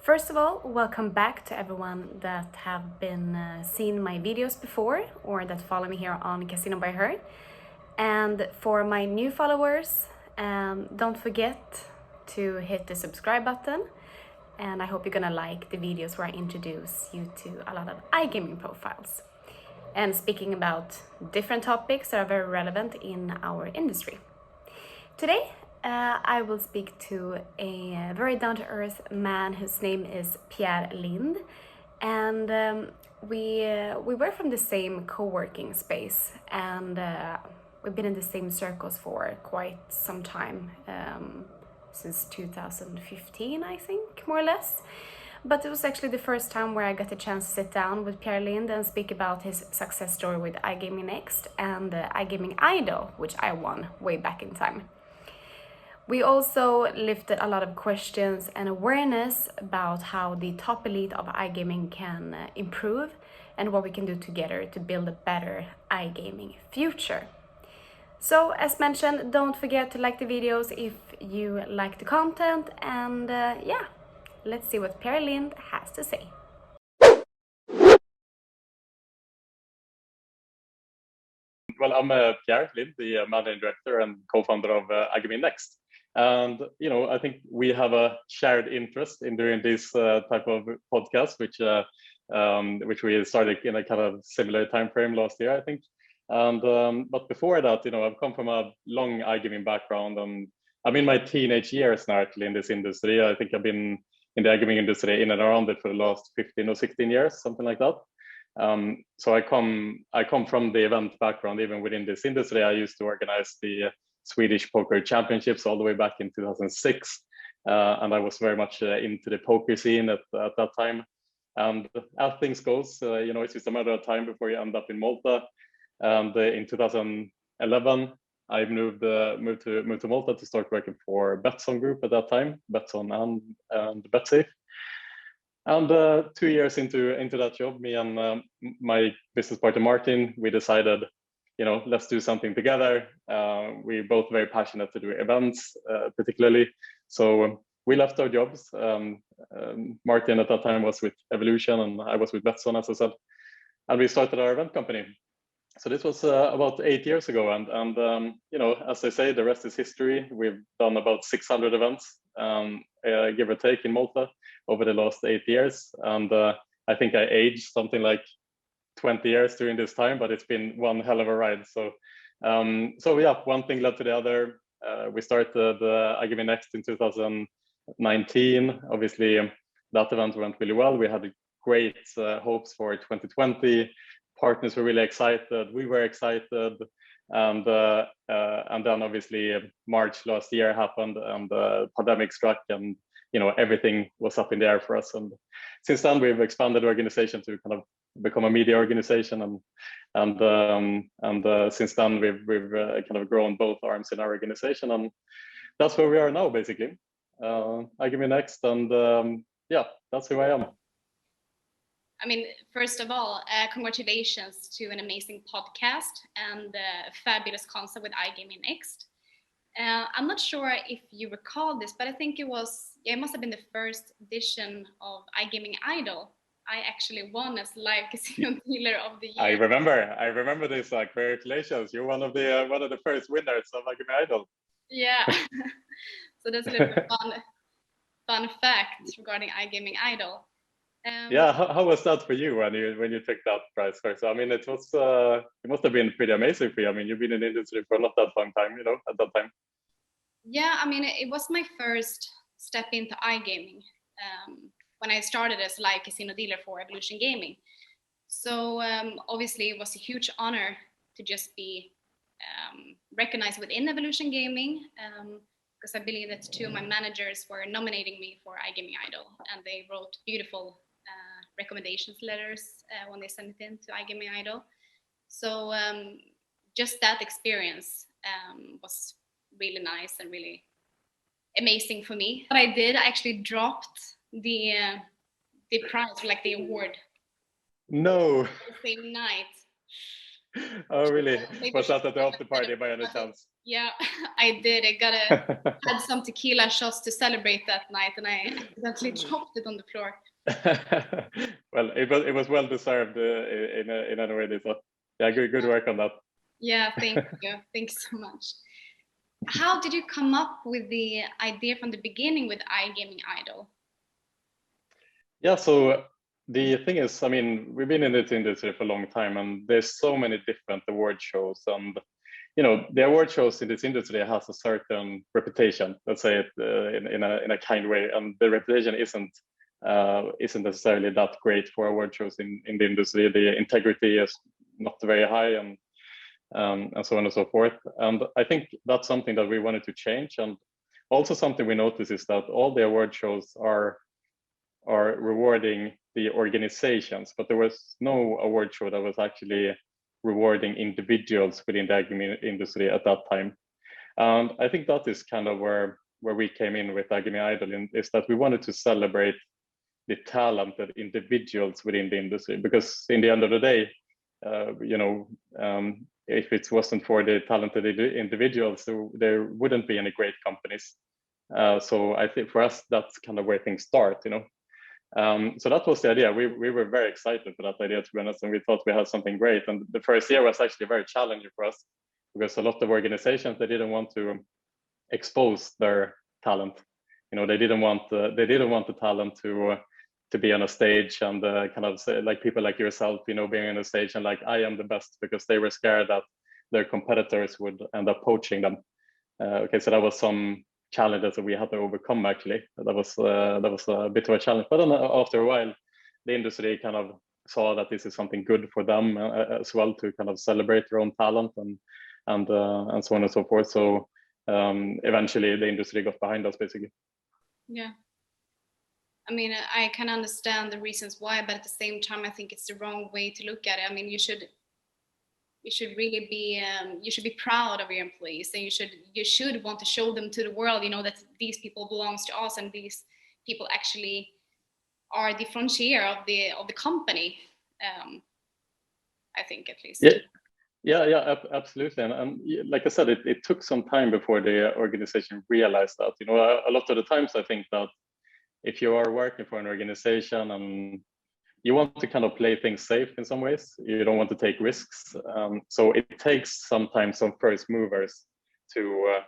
First of all, welcome back to everyone that have been seen my videos before or that follow me here on Casino by Her. And for my new followers, don't forget to hit the subscribe button. And I hope you're gonna like the videos where I introduce you to a lot of iGaming profiles. And speaking about different topics that are very relevant in our industry. Today, I will speak to a very down-to-earth man whose name is Pierre Lindh, and we were from the same co-working space, and we've been in the same circles for quite some time, since 2015, I think, more or less. But it was actually the first time where I got a chance to sit down with Pierre Lindh and speak about his success story with iGaming Next and iGaming Idol, which I won way back in time. We also lifted a lot of questions and awareness about how the top elite of iGaming can improve and what we can do together to build a better iGaming future. So, as mentioned, don't forget to like the videos if you like the content, and yeah, let's see what Pierre Lindh has to say. Well, I'm Pierre Lindh, the managing director and co-founder of iGaming Next. And I think we have a shared interest in doing this type of podcast, which we started in a kind of similar time frame last year, I think. And but before that, I've come from a long iGaming background, and I'm in my teenage years now actually in this industry. I think I've been in the iGaming industry in and around it for the last 15 or 16 years, something like that. So I come from the event background. Even within this industry, I used to organize the Swedish Poker Championships all the way back in 2006, and I was very much into the poker scene at that time. And as things goes, it's just a matter of time before you end up in Malta. And in 2011, I moved to Malta to start working for Betsson Group at that time, Betsson and BetSafe. And 2 years into that job, me and my business partner Martin, we decided, let's do something together. We're both very passionate to do events, particularly. So we left our jobs. Martin at that time was with Evolution, and I was with Betsson, as I said, and we started our event company. So this was about 8 years ago, and as they say, the rest is history. We've done about 600 events, give or take, in Malta over the last 8 years, and I think I aged something like 20 years during this time, but it's been one hell of a ride. So yeah, one thing led to the other. We started iGaming Next in 2019. Obviously, that event went really well. We had great hopes for 2020. Partners were really excited. We were excited, and then obviously March last year happened, and the pandemic struck, and everything was up in the air for us. And since then, we've expanded the organization to kind of become a media organization, and since then we've kind of grown both arms in our organization, and that's where we are now, basically. iGaming Next, and yeah, that's who I am. I mean, first of all, congratulations to an amazing podcast and a fabulous concept with iGaming Next. I'm not sure if you recall this, but I think it must have been the first edition of iGaming Idol. I actually won as live casino dealer of the year. I remember this. Congratulations! You're one of the first winners of iGaming Idol. Yeah. So that's a little bit fun fact regarding iGaming Idol. Yeah, how was that for you when you took that prize first? I mean, it must have been pretty amazing for you. I mean, you've been in the industry for not that long time, at that time. Yeah, I mean, it was my first step into iGaming when I started as live casino dealer for Evolution Gaming. So obviously, it was a huge honor to just be recognized within Evolution Gaming, because I believe that two of my managers were nominating me for iGaming Idol, and they wrote beautiful recommendations letters when they sent it in to iGaming Idol. So just that experience was really nice and really amazing for me. What I did, I actually dropped the prize, like the award. No. The same night. Oh, really? Maybe Was that at the I after party by any chance? Yeah, I did. I had some tequila shots to celebrate that night, and I accidentally dropped it on the floor. Well, it was well deserved in any way. So yeah, good work on that. Yeah, thank you. Thanks so much. How did you come up with the idea from the beginning with iGaming Idol? Yeah, so the thing is, I mean, we've been in this industry for a long time, and there's so many different award shows, and the award shows in this industry has a certain reputation. Let's say it in a kind way, and the reputation isn't necessarily that great for award shows in the industry. The integrity is not very high, and so on and so forth. And I think that's something that we wanted to change. And also something we notice is that all the award shows are rewarding the organizations, but there was no award show that was actually rewarding individuals within the iGaming industry at that time. And I think that is kind of where we came in with iGaming Idol, is that we wanted to celebrate the talented individuals within the industry, because in the end of the day, if it wasn't for the talented individuals, there wouldn't be any great companies. So I think for us, that's kind of where things start, So that was the idea. We were very excited for that idea, to be honest, and we thought we had something great. And the first year was actually very challenging for us, because a lot of organizations, they didn't want to expose their talent. They didn't want the talent to be on a stage and kind of say, like people like yourself, being on a stage and like, I am the best, because they were scared that their competitors would end up poaching them. Okay, so that was some challenges that we had to overcome. Actually, that was a bit of a challenge. But then after a while, the industry kind of saw that this is something good for them as well, to kind of celebrate their own talent and so on and so forth. So eventually, the industry got behind us, basically. Yeah. I mean, I can understand the reasons why, but at the same time, I think it's the wrong way to look at it. I mean, you should really be you should be proud of your employees, and you should want to show them to the world, that these people belongs to us, and these people actually are the frontier of the company. I think, at least. Yeah, absolutely. And like I said, it took some time before the organization realized that. A lot of the times I think that if you are working for an organization and you want to kind of play things safe in some ways, you don't want to take risks. So it takes sometimes some first movers to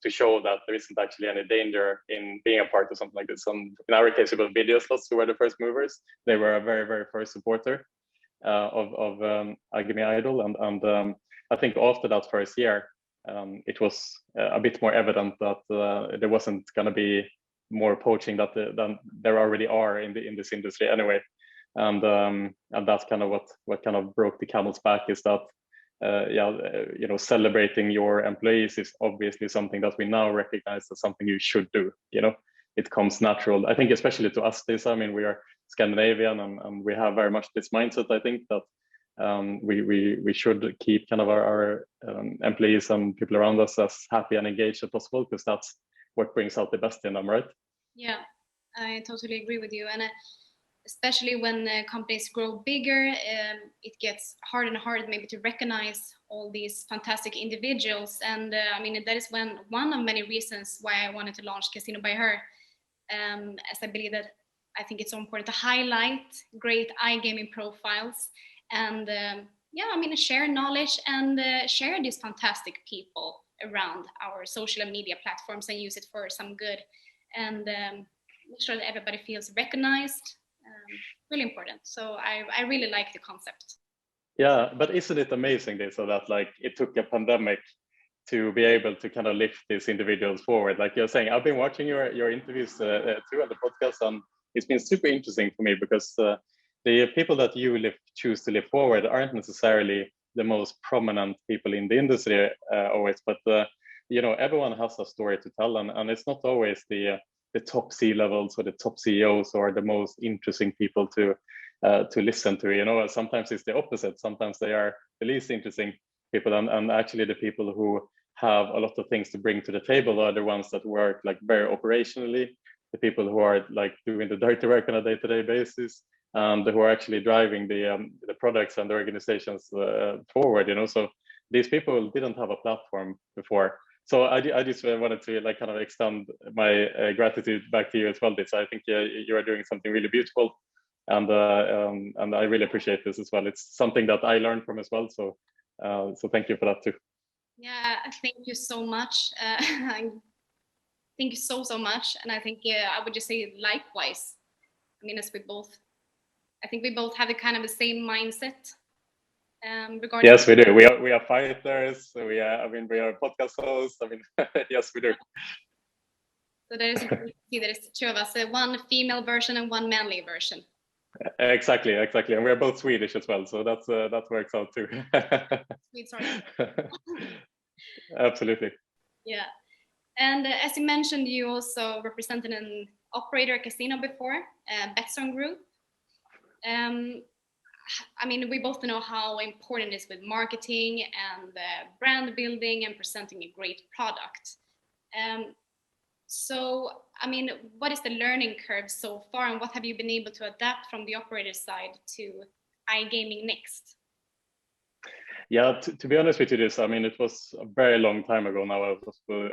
show that there isn't actually any danger in being a part of something like this. And in our case, it was Video Slots who were the first movers. They were a very, very first supporter of iGaming Idol. And I think after that first year, it was a bit more evident that there wasn't going to be more poaching than there already are in this industry anyway. And that's kind of what kind of broke the camel's back, is that celebrating your employees is obviously something that we now recognize as something you should do. It comes natural. I think especially to us, Disa, I mean, we are Scandinavian and we have very much this mindset. I think that we should keep kind of our employees and people around us as happy and engaged as possible, because that's what brings out the best in them, right? Yeah, I totally agree with you. And especially when companies grow bigger, it gets harder and harder maybe to recognize all these fantastic individuals. And I mean, that is one of many reasons why I wanted to launch Casino by Her, as I believe that I think it's so important to highlight great iGaming profiles and share knowledge and share these fantastic people around our social media platforms and use it for some good, and make sure that everybody feels recognized. Really important. So I really like the concept. Yeah, but isn't it amazing, Disa, that like it took a pandemic to be able to kind of lift these individuals forward? Like you're saying, I've been watching your interviews too on the podcast, and it's been super interesting for me, because the people that you choose to lift forward aren't necessarily the most prominent people in the industry always, but everyone has a story to tell, and it's not always the top C-levels or the top CEOs or the most interesting people to listen to. Sometimes it's the opposite. Sometimes they are the least interesting people, and actually the people who have a lot of things to bring to the table are the ones that work like very operationally, the people who are like doing the dirty work on a day-to-day basis, and who are actually driving the products and the organizations forward. So these people didn't have a platform before. So I just wanted to like kind of extend my gratitude back to you as well, Disa. I think you are doing something really beautiful, and I really appreciate this as well. It's something that I learned from as well. So thank you for that too. Yeah, thank you so much. Thank you so much, and I think I would just say likewise. I mean, as I think we both have the kind of the same mindset. Regarding yes, we do. We are fighters. We are podcast hosts. I mean, yes, we do. So there is see there is two of us, one female version and one manly version. Exactly, and we're both Swedish as well, so that works out too. Swedes are. Absolutely. Yeah, and as you mentioned, you also represented an operator casino before, Betsson Group. I mean, we both know how important it is with marketing and brand building and presenting a great product. So, I mean, what is the learning curve so far, and what have you been able to adapt from the operator side to iGaming next? Yeah, to be honest with you, I mean, it was a very long time ago now. I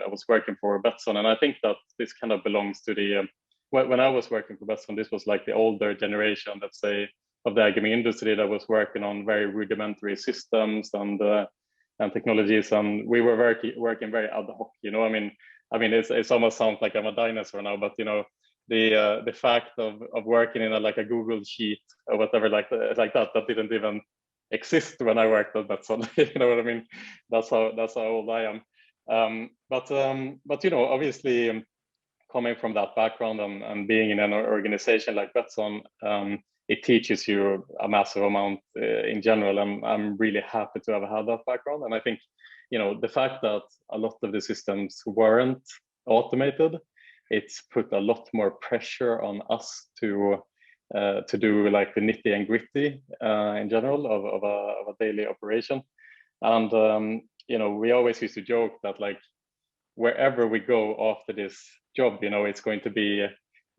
was working for Betsson, and I think that this kind of belongs to the when I was working for Betsson, this was like the older generation, let's say, of the iGaming industry that was working on very rudimentary systems and technologies, and we were working very ad hoc. I mean, it's almost sounds like I'm a dinosaur now, but the fact of working in like a Google sheet or whatever like that didn't even exist when I worked at Betsson. You know what I mean? That's how old I am. But obviously, coming from that background and being in an organization like Betsson, it teaches you a massive amount in general. And I'm really happy to have had that background. And I think, the fact that a lot of the systems weren't automated, it's put a lot more pressure on us to do like the nitty and gritty in general of a daily operation. And we always used to joke that like wherever we go after this job, it's going to be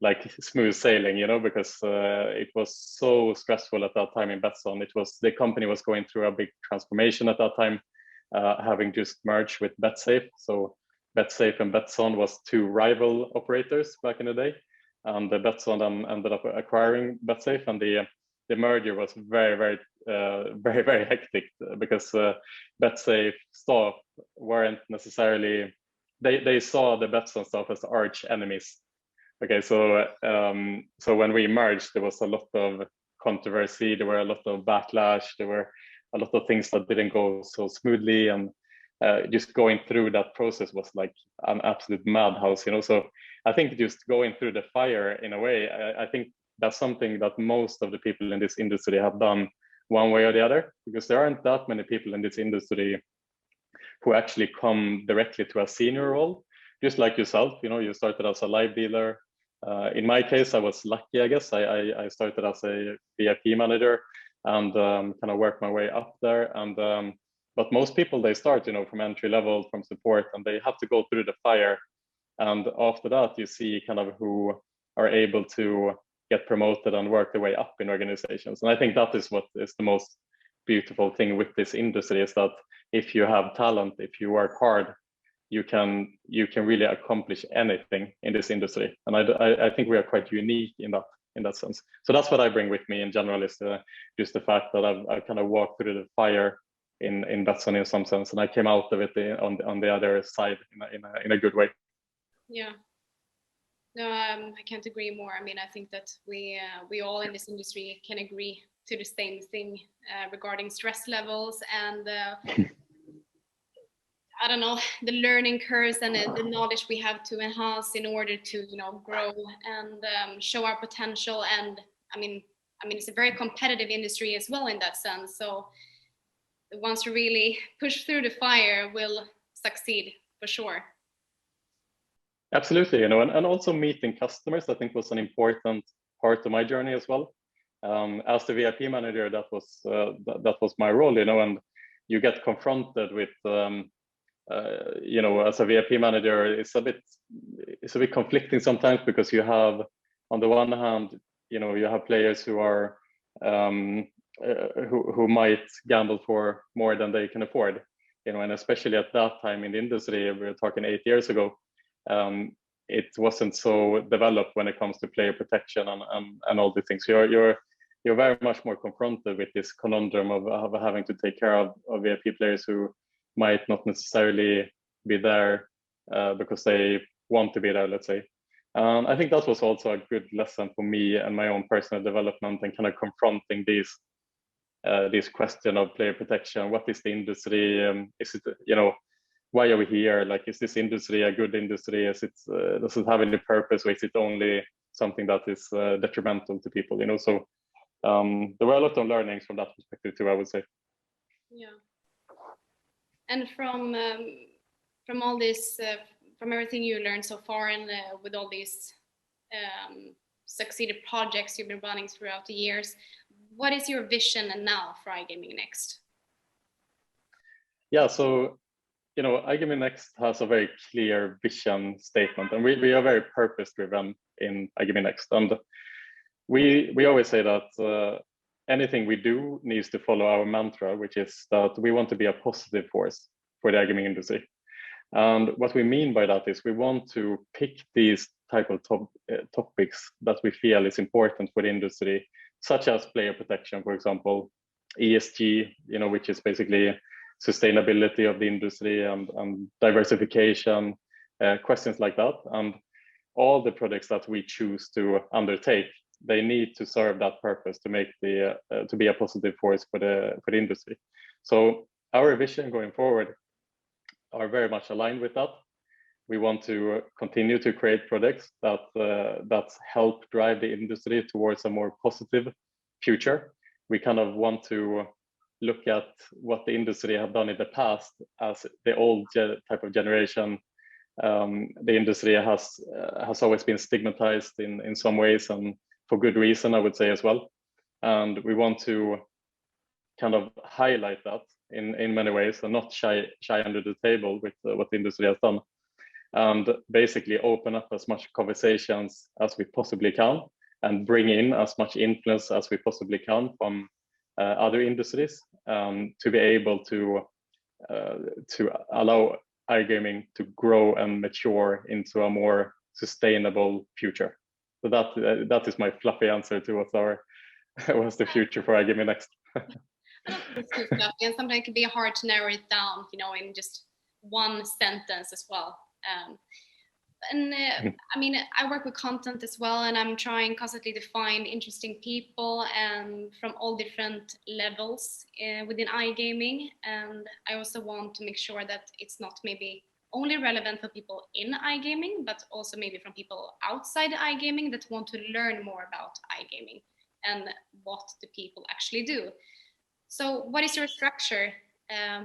like smooth sailing, because it was so stressful at that time in Betsson. The company was going through a big transformation at that time, having just merged with BetSafe. So BetSafe and Betsson was two rival operators back in the day, and the Betsson then ended up acquiring BetSafe, and the merger was very, very, very, very hectic because BetSafe staff weren't necessarily. They saw the Betsson staff as arch enemies. Okay, so when we merged, there was a lot of controversy. There were a lot of backlash. There were a lot of things that didn't go so smoothly, and just going through that process was like an absolute madhouse. So I think just going through the fire in a way, I think that's something that most of the people in this industry have done one way or the other, because there aren't that many people in this industry who actually come directly to a senior role, just like yourself. You started as a live dealer. In my case, I was lucky, I guess. I started as a VIP manager and kind of worked my way up there. And but most people, they start, from entry level, from support, and they have to go through the fire. And after that, you see kind of who are able to get promoted and work their way up in organizations. And I think that is what is the most beautiful thing with this industry, is that if you have talent, if you work hard, you can really accomplish anything in this industry. And I think we are quite unique in that sense. So that's what I bring with me in general, is just the fact that I've kind of walked through the fire in Betsson in some sense, and I came out of it on the other side in a good way. Yeah. No, I can't agree more. I mean, I think that we all in this industry can agree to the same thing regarding stress levels and I don't know, the learning curves and the knowledge we have to enhance in order to grow and show our potential. And I mean it's a very competitive industry as well in that sense. So the ones who really push through the fire will succeed for sure. Absolutely, and also meeting customers, I think, was an important part of my journey as well. As the VIP manager, that was my role, and you get confronted with you know, as a VIP manager, it's a bit conflicting sometimes, because you have, on the one hand, you know, you have players who are who might gamble for more than they can afford, you know, and especially at that time in the industry, we were talking 8 years ago, it wasn't so developed when it comes to player protection and all these things. You're very much more confronted with this conundrum of having to take care of VIP players who might not necessarily be there because they want to be there, let's say. I think that was also a good lesson for me and my own personal development, and kind of confronting this question of player protection. What is the industry? Is it, you know, why are we here? Like, is this industry a good industry? Is it does it have any purpose, or is it only something that is detrimental to people? You know, so there were a lot of learnings from that perspective too, I would say. Yeah. And from all this, from everything you learned so far, and with all these succeeded projects you've been running throughout the years, what is your vision and now for iGaming Next? Yeah, so, you know, iGaming Next has a very clear vision statement, and we are very purpose driven in iGaming Next. And we always say that anything we do needs to follow our mantra, which is that we want to be a positive force for the iGaming industry. And what we mean by that is we want to pick these type of topics that we feel is important for the industry, such as player protection, for example, ESG, you know, which is basically sustainability of the industry and diversification, questions like that. And all the projects that we choose to undertake, they need to serve that purpose, to make to be a positive force for the industry. So our vision going forward are very much aligned with that. We want to continue to create products that help drive the industry towards a more positive future. We kind of want to look at what the industry have done in the past as the old type of generation. The industry has always been stigmatized in some ways, and for good reason, I would say, as well. And we want to kind of highlight that in many ways, and not shy under the table with what the industry has done, and basically open up as much conversations as we possibly can, and bring in as much influence as we possibly can from other industries, to be able to allow iGaming to grow and mature into a more sustainable future. So that is my fluffy answer to what's the future for iGaming Next. It's too fluffy, and sometimes it can be hard to narrow it down, you know, in just one sentence as well. I mean, I work with content as well, and I'm trying constantly to find interesting people and from all different levels within iGaming. And I also want to make sure that it's not maybe only relevant for people in iGaming, but also maybe from people outside iGaming that want to learn more about iGaming and what the people actually do. So what is your structure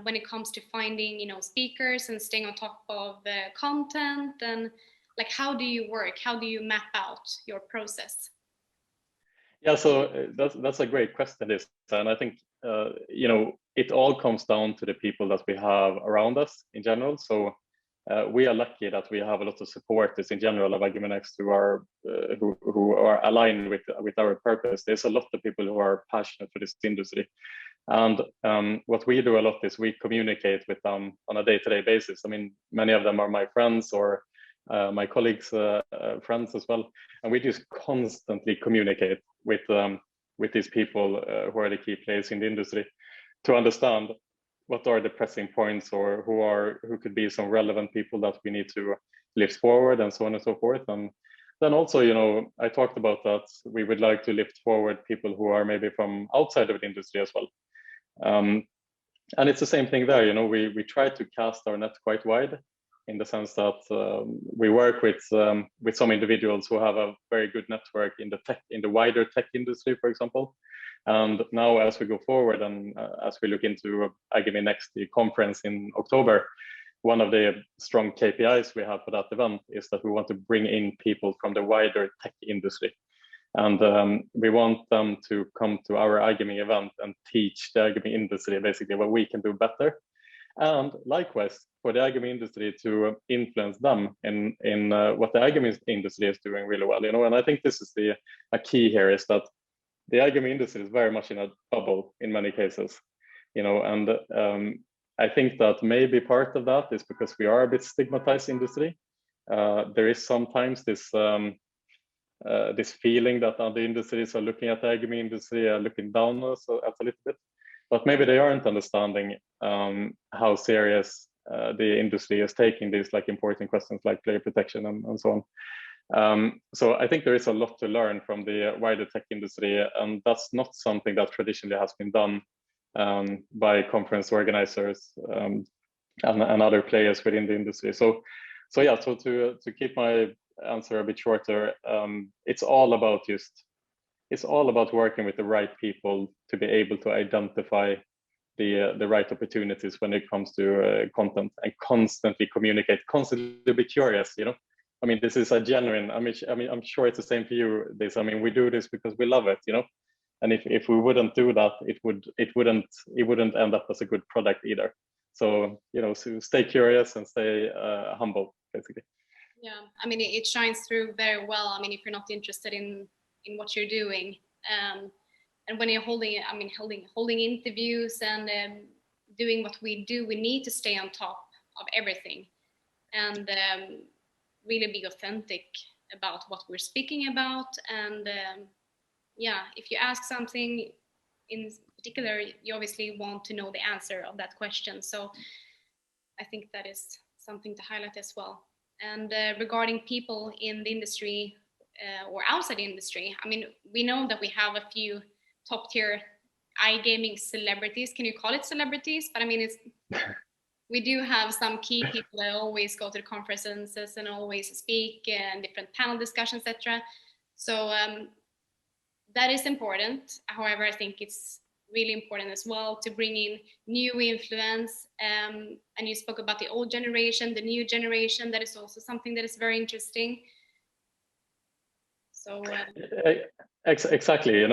when it comes to finding, you know, speakers and staying on top of content, and like, how do you work? How do you map out your process? Yeah, so that's a great question, Lisa. And I think, you know, it all comes down to the people that we have around us in general. So we are lucky that we have a lot of supporters in general of iGaming Next who are aligned with our purpose. There's a lot of people who are passionate for this industry. And what we do a lot is we communicate with them on a day-to-day basis. I mean, many of them are my friends or my colleagues' friends as well. And we just constantly communicate with these people who are the key players in the industry to understand what are the pressing points, or who could be some relevant people that we need to lift forward, and so on and so forth. And then also, you know, I talked about that we would like to lift forward people who are maybe from outside of the industry as well. And it's the same thing there, you know, we try to cast our net quite wide, in the sense that we work with some individuals who have a very good network in the wider tech industry, for example. And now, as we go forward, and as we look into iGaming Next, the conference in October, one of the strong KPIs we have for that event is that we want to bring in people from the wider tech industry. And we want them to come to our iGaming event and teach the iGaming industry basically what we can do better. and likewise for the iGaming industry to influence them in what the iGaming industry is doing really well, and I think this is a key here, is that the iGaming industry is very much in a bubble in many cases, and I think that maybe part of that is because we are a bit stigmatized industry. There is sometimes this this feeling that other industries are looking at the iGaming industry, looking down us at a little bit, but maybe they aren't understanding how serious the industry is taking these like important questions like player protection and so on. So I think there is a lot to learn from the wider tech industry, and that's not something that traditionally has been done by conference organizers and other players within the industry. So to keep my answer a bit shorter, it's all about working with the right people to be able to identify the right opportunities when it comes to content, and constantly communicate, constantly be curious. I mean, this is a genuine. I mean, I'm sure it's the same for you. I mean, we do this because we love it, and if we wouldn't do that, it wouldn't end up as a good product either. So so stay curious and stay humble, basically. Yeah, I mean, it shines through very well. I mean, if you're not interested in what you're doing, and when you're holding interviews and doing what we do, we need to stay on top of everything and really be authentic about what we're speaking about. And yeah, if you ask something in particular, you obviously want to know the answer of that question. So I think that is something to highlight as well. And regarding people in the industry or outside the industry, I mean, we know that we have a few top tier iGaming celebrities. Can you call it celebrities? But I mean, we do have some key people that always go to the conferences and always speak and different panel discussions, etc. So that is important. However, I think it's really important as well to bring in new influence. And you spoke about the old generation, the new generation. That is also something that is very interesting. So exactly, and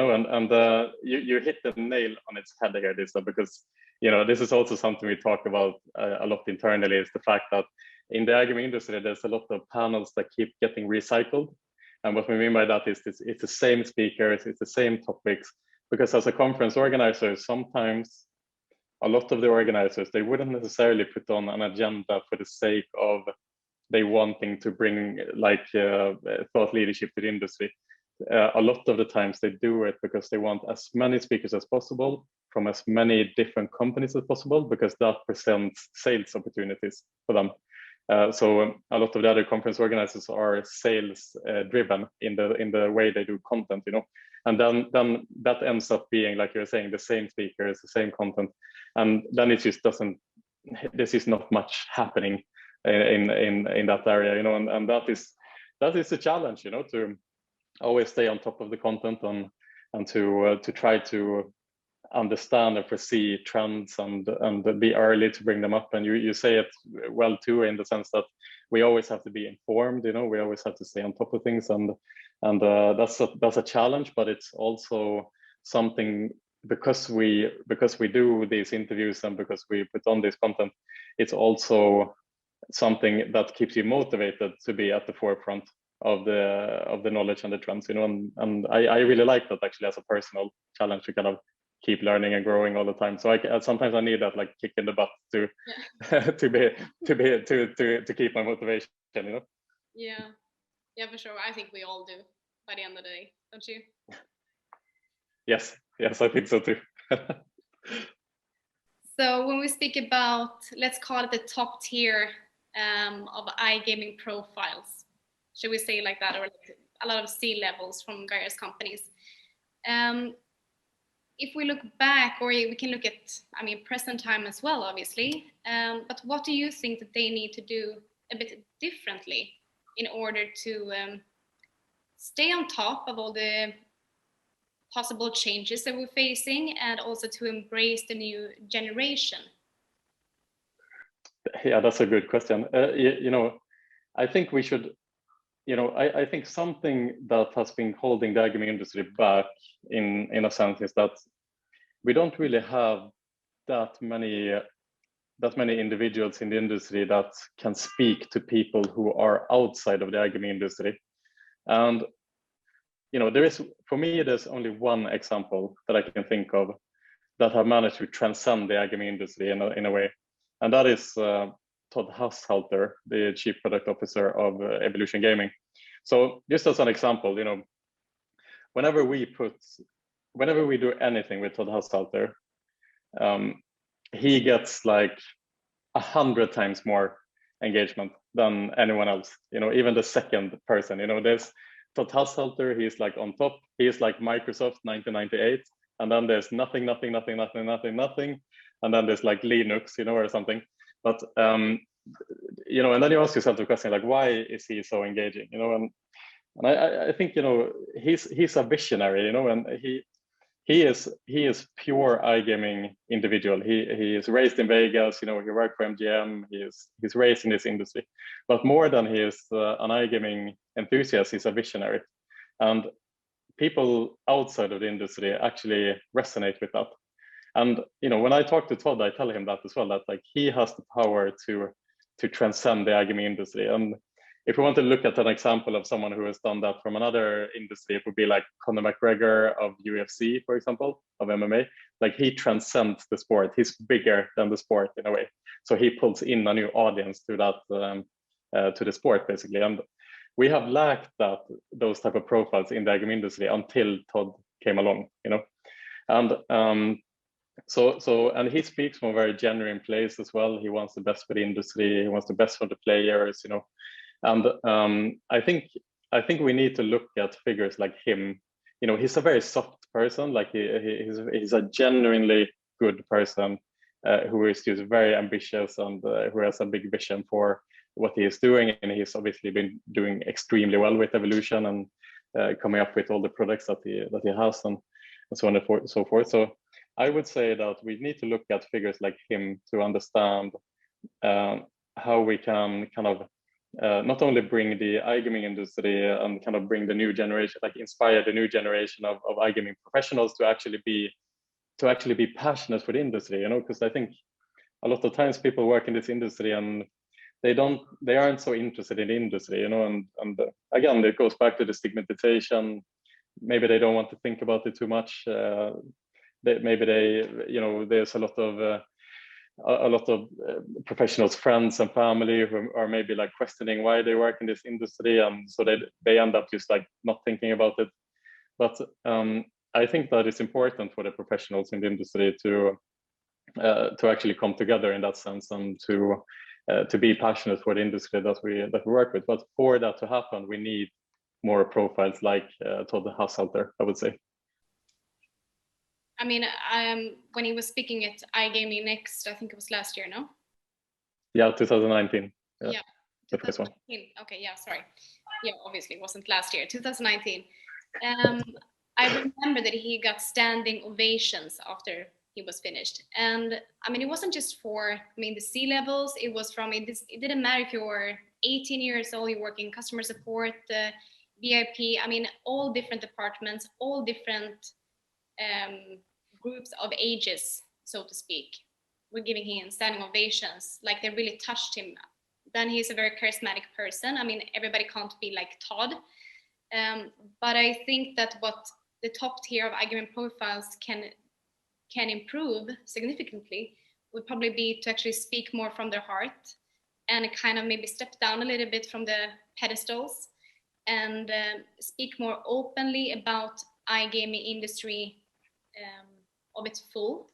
you hit the nail on its head here, Disa, because this is also something we talk about a lot internally, is the fact that in the iGaming industry there's a lot of panels that keep getting recycled, and what we mean by that is it's the same speakers, it's the same topics, because as a conference organizer, sometimes a lot of the organizers, they wouldn't necessarily put on an agenda for the sake of they wanting to bring like thought leadership to the industry. A lot of the times they do it because they want as many speakers as possible from as many different companies as possible, because that presents sales opportunities for them. So a lot of the other conference organizers are sales driven in the way they do content, and then that ends up being, like you were saying, the same speakers, the same content, and then it just doesn't. This is not much happening in that area, and that is a challenge, to always stay on top of the content and to try to understand and foresee trends and be early to bring them up. And you say it well too, in the sense that we always have to be informed, we always have to stay on top of things, and that's a challenge, but it's also something, because we do these interviews and because we put on this content, it's also something that keeps you motivated to be at the forefront of the knowledge and the trends, and I really like that, actually, as a personal challenge, to kind of keep learning and growing all the time. So sometimes I need that like kick in the butt to to keep my motivation, Yeah, for sure. I think we all do by the end of the day, don't you? Yes, I think so too. So when we speak about, let's call it the top tier of iGaming profiles, should we say like that, or like a lot of C-levels from various companies. If we look back, or we can look at, present time as well, obviously, but what do you think that they need to do a bit differently in order to stay on top of all the possible changes that we're facing, and also to embrace the new generation? Yeah, that's a good question. I think we should, I think something that has been holding the iGaming industry back in a sense is that we don't really have that many that many individuals in the industry that can speak to people who are outside of the iGaming industry. And for me, there's only one example that I can think of that have managed to transcend the iGaming industry in a way, and that is Todd Haushalter, the Chief Product Officer of Evolution Gaming. So just as an example, whenever we do anything with Todd Haushalter, he gets like 100 times more engagement than anyone else. Even the second person. There's Todd Haushalter. He's like on top. He's like Microsoft 1998, and then there's nothing, and then there's like Linux, or something. But and then you ask yourself the question, like, why is he so engaging? And I think he's a visionary, and he is pure iGaming individual. He is raised in Vegas, he worked for MGM, he's raised in this industry. But more than he is an iGaming enthusiast, he's a visionary. And people outside of the industry actually resonate with that. And when I talk to Todd, I tell him that as well, that like he has the power to transcend the iGaming industry. And if we want to look at an example of someone who has done that from another industry, it would be like Conor McGregor of UFC, for example, of MMA. Like he transcends the sport. He's bigger than the sport in a way. So he pulls in a new audience to that to the sport basically. And we have lacked those type of profiles in the iGaming industry until Todd came along, And and he speaks from a very genuine place as well. He wants the best for the industry. He wants the best for the players, And I think we need to look at figures like him. He's a very soft person. Like he's a genuinely good person who is just very ambitious and who has a big vision for what he is doing. And he's obviously been doing extremely well with Evolution and coming up with all the products that he has and so on and so forth. So I would say that we need to look at figures like him to understand how we can kind of not only bring the iGaming industry and kind of bring the new generation, like inspire the new generation of iGaming professionals to actually be passionate for the industry, because I think a lot of times people work in this industry and they aren't so interested in the industry, and again, it goes back to the stigmatization. Maybe they don't want to think about it too much. There's a lot of professionals, friends and family who are maybe like questioning why they work in this industry, and so they end up just like not thinking about it. But I think that it's important for the professionals in the industry to actually come together in that sense and to be passionate for the industry that we work with. But for that to happen, we need more profiles like Todd Haushalter, I would say. I mean, when he was speaking at iGaming Next, I think it was last year, no? Yeah, 2019. Yeah. The first one. Okay, yeah, sorry. Yeah, obviously it wasn't last year, 2019. I remember that he got standing ovations after he was finished. And I mean, it wasn't just for, the C-levels, it was from, it didn't matter if you were 18 years old, you work in customer support, VIP, all different departments, all different groups of ages, so to speak, were giving him standing ovations, like they really touched him. Then he's a very charismatic person. Everybody can't be like Todd, but I think that what the top tier of iGaming profiles can improve significantly would probably be to actually speak more from their heart and kind of maybe step down a little bit from the pedestals and speak more openly about iGaming industry of its full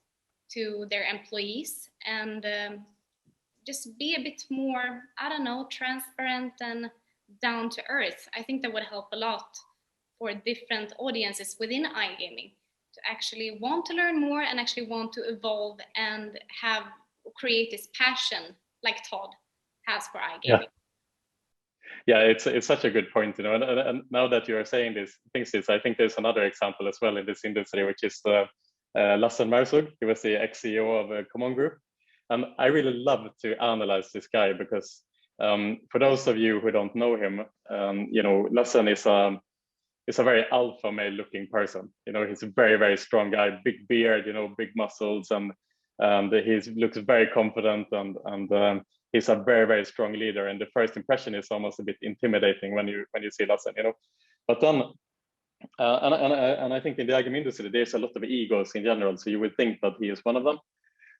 to their employees, and just be a bit more, transparent and down to earth. I think that would help a lot for different audiences within iGaming to actually want to learn more and actually want to evolve and create this passion like Todd has for iGaming. Yeah, it's such a good point, and now that you are saying these things, I think there's another example as well in this industry, which is Lahcene Merzoug. He was the ex-CEO of Common Group, and I really love to analyze this guy because for those of you who don't know him, Lahcene is a very alpha male looking person. He's a very, very strong guy, big beard, big muscles, and and he looks very confident, and he's a very, very strong leader. And the first impression is almost a bit intimidating when you see Lahcene, you know. But then, and I think in the iGaming industry, there's a lot of egos in general. So you would think that he is one of them.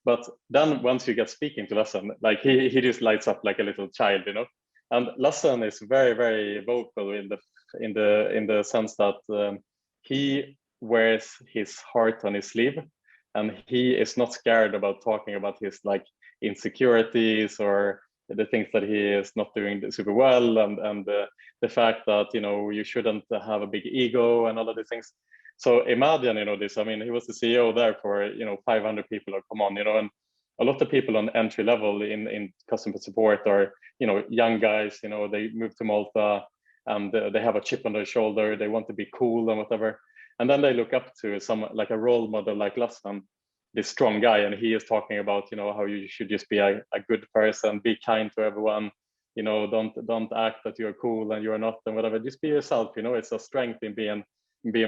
But then once you get speaking to Lahcene, like he just lights up like a little child, you know. And Lahcene is very, very vocal in the sense that he wears his heart on his sleeve, and he is not scared about talking about his like insecurities or the things that he is not doing super well, and the fact that, you know, you shouldn't have a big ego and all of these things. So imagine, you know, this. I mean, he was the CEO there for, you know, 500 people, or come on, you know, and a lot of people on entry level in customer support are, you know, young guys. You know, they moved to Malta and they have a chip on their shoulder. They want to be cool and whatever, and then they look up to some like a role model like Lahcene, this strong guy, and he is talking about, you know, how you should just be a good person, be kind to everyone, you know, don't act that you're cool and you're not, and whatever. Just be yourself. You know, it's a strength in being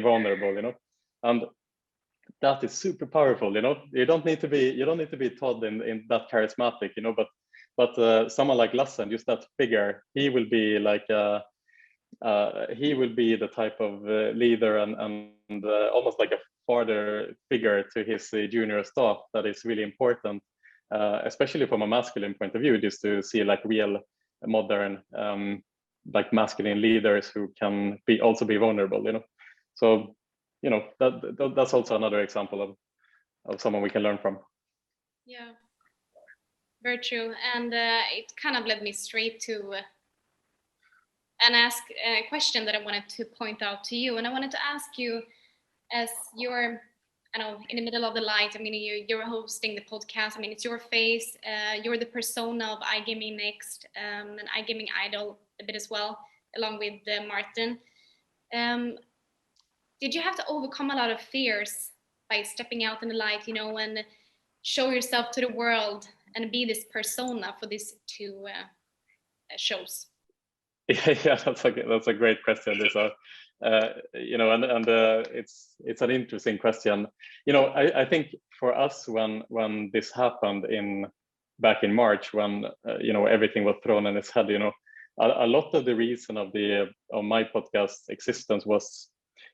vulnerable, you know, and that is super powerful. You know, you don't need to be Todd in that charismatic, you know, but someone like Lahcene, just that figure, he will be like he will be the type of leader and almost like a father figure to his junior staff that is really important, especially from a masculine point of view, just to see like real modern like masculine leaders who can also be vulnerable, you know. So, you know, that's also another example of someone we can learn from. Yeah, very true. And it kind of led me straight to and ask a question that I wanted to point out to you. And I wanted to ask you, as you're, I know, in the middle of the light, I mean, you're hosting the podcast. I mean, it's your face. You're the persona of iGaming Next, and iGaming Idol a bit as well, along with Martin. Did you have to overcome a lot of fears by stepping out in the light, you know, and show yourself to the world and be this persona for these two shows? Yeah, that's a great question, Disa. You know, and it's an interesting question. You know, I think for us, when this happened back in March, when you know, everything was thrown on its head, you know, a lot of the reason of my podcast existence was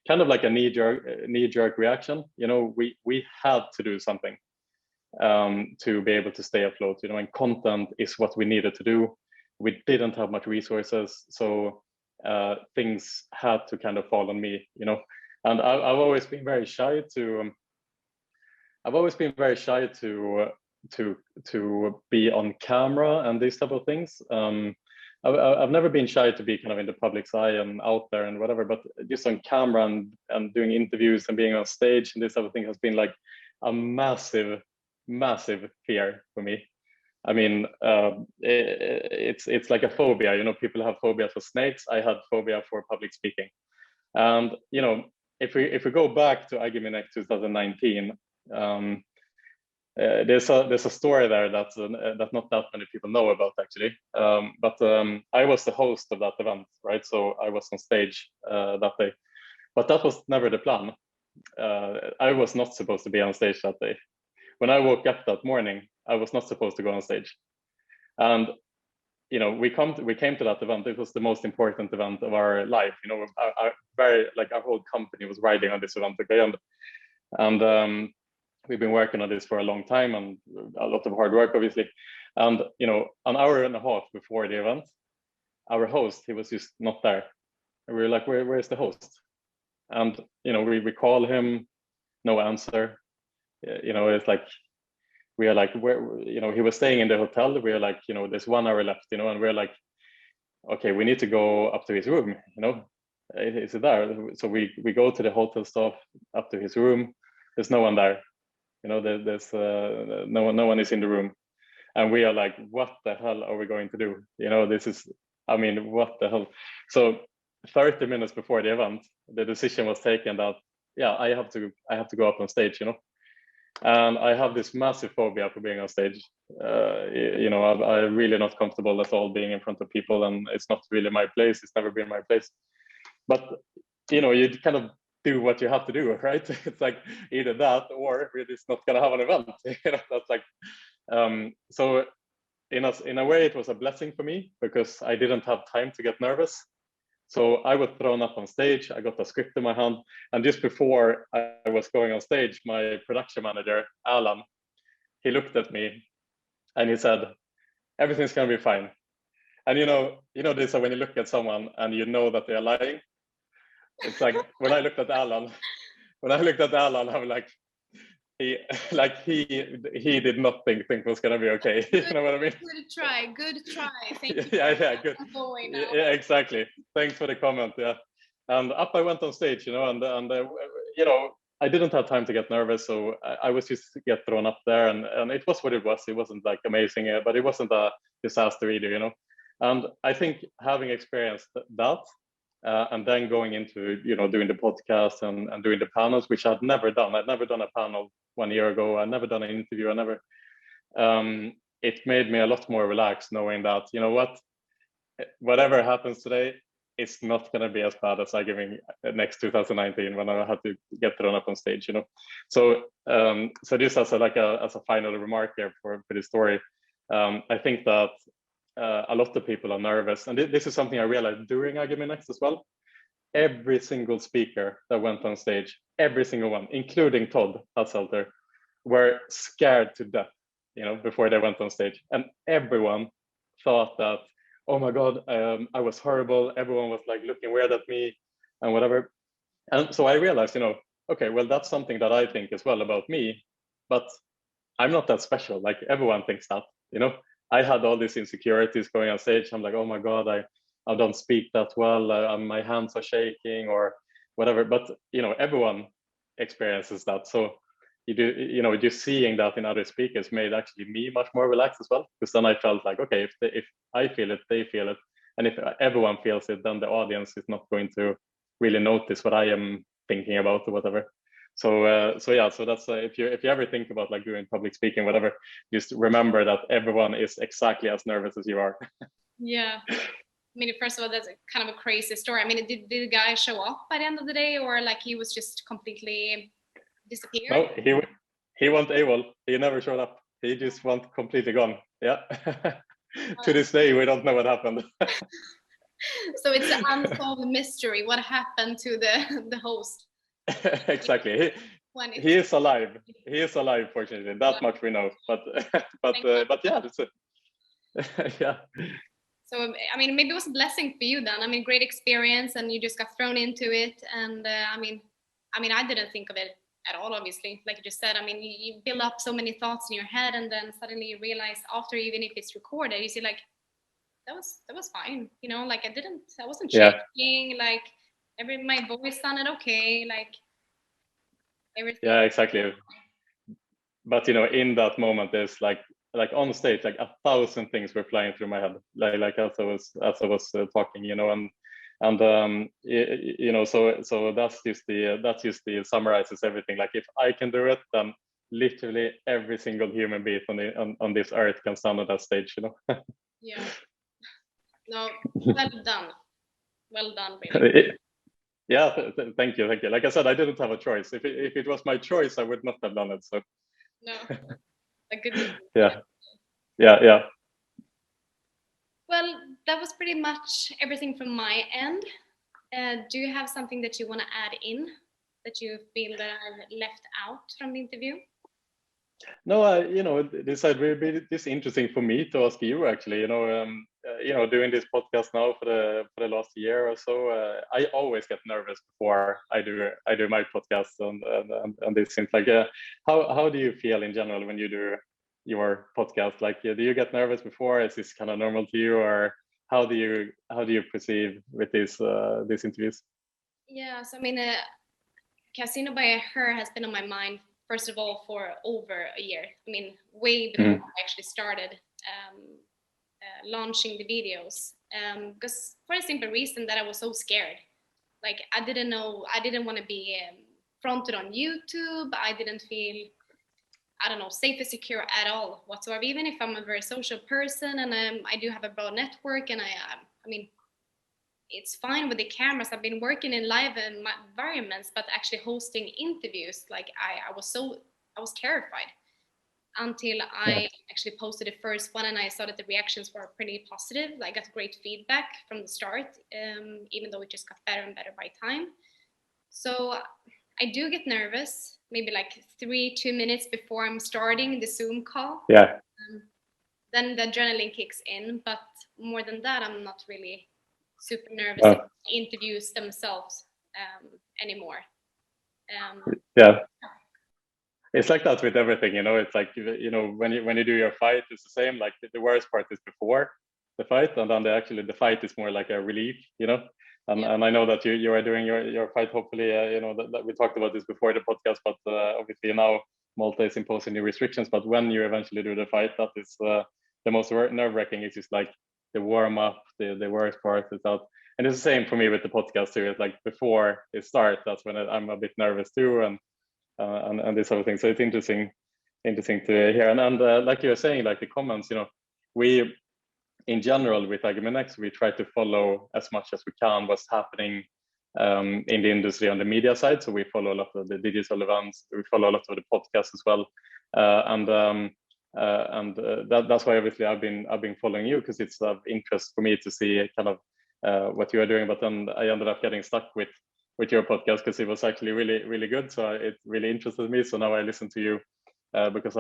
kind of like a knee-jerk reaction. You know, we had to do something to be able to stay afloat, you know, and content is what we needed to do. We didn't have much resources, so things had to kind of fall on me, you know. And I've always been very shy to be on camera and these type of things. I've never been shy to be kind of in the public's eye and out there and whatever, but just on camera and doing interviews and being on stage and this type of thing has been like a massive fear for me. I mean, it's like a phobia, you know. People have phobia for snakes. I had phobia for public speaking. And you know, if we go back to iGaming Next 2019, there's a story there that not that many people know about, actually. But I was the host of that event, right? So I was on stage that day, but that was never the plan. I was not supposed to be on stage that day. When I woke up that morning, I was not supposed to go on stage. And you know, we came to that event. It was the most important event of our life. You know, our whole company was riding on this event. Okay, and we've been working on this for a long time and a lot of hard work, obviously. And you know, an hour and a half before the event, our host, he was just not there. And we were like, where's the host? And you know, we call him, no answer. You know, it's like, we are like, where, you know, he was staying in the hotel. We are like, you know, there's 1 hour left, you know, and we're like, okay, we need to go up to his room, you know, is it there? So we go to the hotel staff up to his room. There's no one there, you know, there's no one is in the room. And we are like, what the hell are we going to do? You know, this is, I mean, what the hell? So 30 minutes before the event, the decision was taken that, yeah, I have to go up on stage, you know. And I have this massive phobia for being on stage. You know, I'm really not comfortable at all being in front of people, and it's not really my place. It's never been my place. But you know, you kind of do what you have to do, right? It's like either that or we're just not gonna have an event. That's like so in a way it was a blessing for me because I didn't have time to get nervous. So I was thrown up on stage. I got a script in my hand, and just before I was going on stage, my production manager Alan, he looked at me and he said, "Everything's gonna be fine." And this when you look at someone and you know that they're lying. It's like when I looked at Alan, I'm like, he did not think it was gonna be okay. You know what I mean? Good try. Thank you. Yeah, good. Now. Yeah, exactly. Thanks for the comment. Yeah, and up I went on stage, and I didn't have time to get nervous, so I was just get thrown up there, and it was what it was. It wasn't like amazing, but it wasn't a disaster either, And I think having experienced that, and then going into doing the podcast and doing the panels, which I'd never done. I'd never done a panel 1 year ago. I'd never done an interview. It made me a lot more relaxed knowing that whatever happens today, it's not going to be as bad as iGaming next 2019 when I had to get thrown up on stage. So this as a final remark here for this story. I think that a lot of people are nervous, and this is something I realized during iGaming Next as well. Every single speaker that went on stage, every single one, including Todd Haushalter, were scared to death, before they went on stage, and everyone thought that, oh my God, I was horrible. Everyone was like looking weird at me and whatever. And so I realized, okay, well, that's something that I think as well about me, but I'm not that special. Like everyone thinks that, I had all these insecurities going on stage. I'm like, oh my God, I don't speak that well. My hands are shaking or whatever. But, everyone experiences that. So just seeing that in other speakers made actually me much more relaxed as well. Because then I felt like, okay, if I feel it, they feel it. And if everyone feels it, then the audience is not going to really notice what I am thinking about or whatever. So that's if you ever think about like doing public speaking, whatever, just remember that everyone is exactly as nervous as you are. Yeah. I mean, first of all, that's kind of a crazy story. I mean, did the guy show up by the end of the day, or like he was just completely disappeared? No, he went AWOL. He never showed up. He just went completely gone. Yeah. To this day, we don't know what happened. So it's an unsolved mystery. What happened to the host? Exactly. He is alive. He is alive, fortunately. That much we know. But yeah, that's it. Yeah. So I mean, maybe it was a blessing for you then. I mean, great experience, and you just got thrown into it. And I mean, I didn't think of it at all. Obviously, like you just said. I mean, you build up so many thoughts in your head, and then suddenly you realize after, even if it's recorded, you see like that was fine. Like I wasn't shaking. Like my voice sounded okay. Like everything. Yeah, exactly. But in that moment, there's like on stage, like 1,000 things were flying through my head, like as I was talking, so that's just the summarizes everything. Like if I can do it, then literally every single human being on this earth can stand on that stage, Yeah. No, well done, really. Yeah, thank you. Like I said, I didn't have a choice. If it was my choice, I would not have done it. So no, a good. Yeah. Well, that was pretty much everything from my end. Do you have something that you want to add in that you feel that I've left out from the interview? No, this would be this interesting for me to ask you actually. Doing this podcast now for the last year or so, I always get nervous before I do my podcast, and this seems like how do you feel in general when you do your podcast? Like, do you get nervous before? Is this kind of normal to you, or how do you perceive with these interviews? Yeah, so I mean, Casino by Her has been on my mind, first of all, for over a year. I mean, way before I actually started launching the videos. Because for a simple reason that I was so scared. Like, I didn't want to be fronted on YouTube. I didn't feel, I don't know, safe and secure at all whatsoever. Even if I'm a very social person and I do have a broad network, and I mean, it's fine with the cameras. I've been working in live environments, but actually hosting interviews, like I was terrified until I actually posted the first one, and I saw that the reactions were pretty positive. I got great feedback from the start, even though it just got better and better by time. So I do get nervous, maybe like 2 minutes before I'm starting the Zoom call. Yeah. Then the adrenaline kicks in, but more than that, I'm not really super nervous Oh. about the interviews themselves anymore. Yeah. It's like that with everything, you know. It's like, you know, when you do your fight, it's the same. Like the worst part is before the fight, and then the fight is more like a relief, you know. And I know that you are doing your fight. Hopefully, you know that we talked about this before the podcast, but obviously now Malta is imposing new restrictions. But when you eventually do the fight, that is the most nerve-wracking. It's just like the warm up, the worst part is out. And it's the same for me with the podcast too. It's like before it starts, that's when I'm a bit nervous too, and this sort of thing. So it's interesting to hear. And like you were saying, like the comments, you know, we in general with iGaming Next, we try to follow as much as we can what's happening in the industry on the media side. So we follow a lot of the digital events, we follow a lot of the podcasts as well, that's why obviously I've been following you, because it's of interest for me to see kind of what you are doing. But then I ended up getting stuck with your podcast because it was actually really good. So it really interested me. So now I listen to you because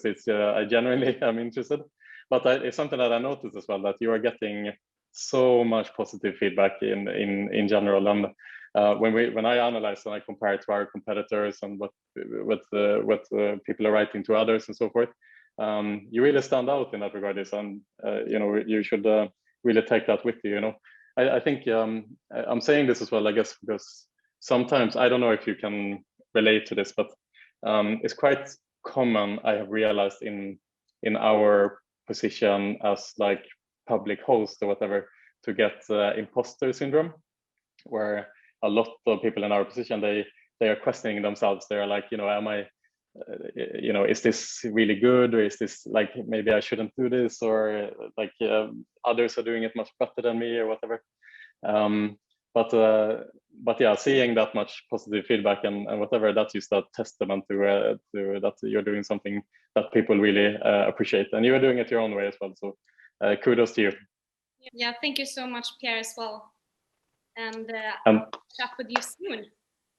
it's I genuinely am interested. But it's something that I noticed as well, that you are getting so much positive feedback in general. And when I analyze and I compare it to our competitors and what people are writing to others and so forth, you really stand out in that regard. And you know, you should really take that with you. You know, I think I'm saying this as well, I guess, because sometimes, I don't know if you can relate to this, but it's quite common, I have realized, in our position as like public host or whatever, to get imposter syndrome, where a lot of people in our position, they are questioning themselves. They're like, you know, am I, you know, is this really good, or is this like, maybe I shouldn't do this, or like others are doing it much better than me or whatever. But yeah, seeing that much positive feedback and whatever, that's just a testament to that you're doing something that people really appreciate, and you're doing it your own way as well. So kudos to you. Yeah, thank you so much, Pierre, as well. And I'll chat with you soon.